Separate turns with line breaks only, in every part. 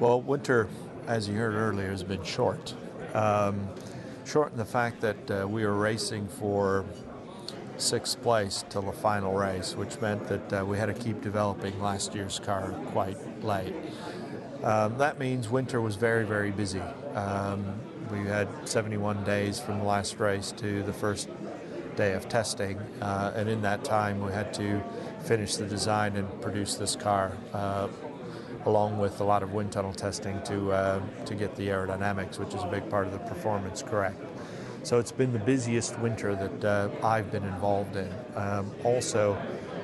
Well, winter, as you heard earlier, has been short. Short in the fact that we were racing for sixth place till the final race, which meant that we had to keep developing last year's car quite late. That means winter was very, very busy. We had 71 days from the last race to the first day of testing, and in that time we had to finish the design and produce this car, along with a lot of wind tunnel testing to get the aerodynamics, which is a big part of the performance, correct. So it's been the busiest winter that I've been involved in. Also,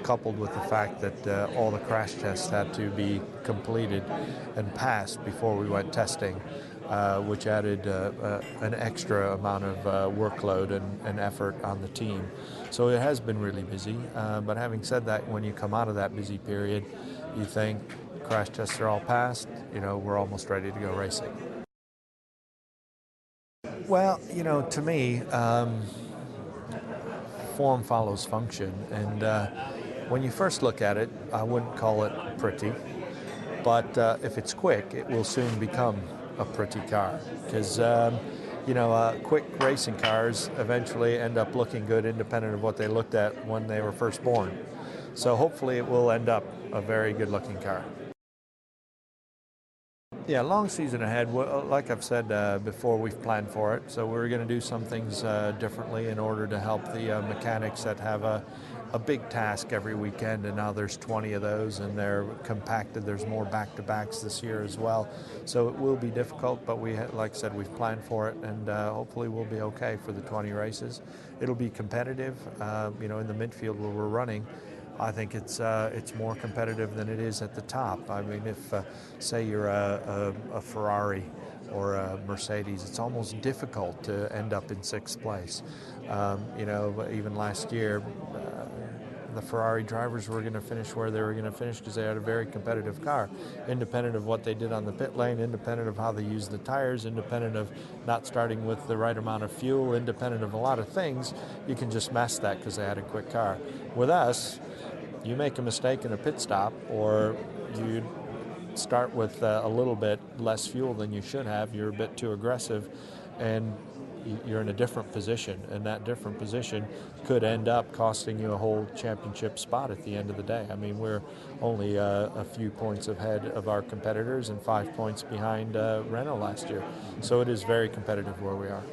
coupled with the fact that all the crash tests had to be completed and passed before we went testing, which added an extra amount of workload and effort on the team. So it has been really busy, but having said that, when you come out of that busy period, you think crash tests are all passed, we're almost ready to go racing. Well, to me, form follows function, and when you first look at it, I wouldn't call it pretty, but if it's quick, it will soon become a pretty car, because quick racing cars eventually end up looking good independent of what they looked at when they were first born. So hopefully it will end up a very good looking car. Yeah, long season ahead. Like I've said before, we've planned for it. So we're going to do some things differently in order to help the mechanics that have a big task every weekend, and now there's 20 of those, and they're compacted. There's more back-to-backs this year as well. So it will be difficult, but like I said, we've planned for it, and hopefully we'll be okay for the 20 races. It'll be competitive. In the midfield where we're running, I think it's more competitive than it is at the top. I mean, if say you're a Ferrari or a Mercedes, it's almost difficult to end up in sixth place. Even last year, the Ferrari drivers were going to finish where they were going to finish because they had a very competitive car, independent of what they did on the pit lane, independent of how they used the tires, independent of not starting with the right amount of fuel, independent of a lot of things. You can just mask that because they had a quick car. With us, you make a mistake in a pit stop, or you start with a little bit less fuel than you should have, you're a bit too aggressive, and you're in a different position, and that different position could end up costing you a whole championship spot at the end of the day. I mean, we're only a few points ahead of our competitors and 5 points behind Renault last year. So it is very competitive where we are.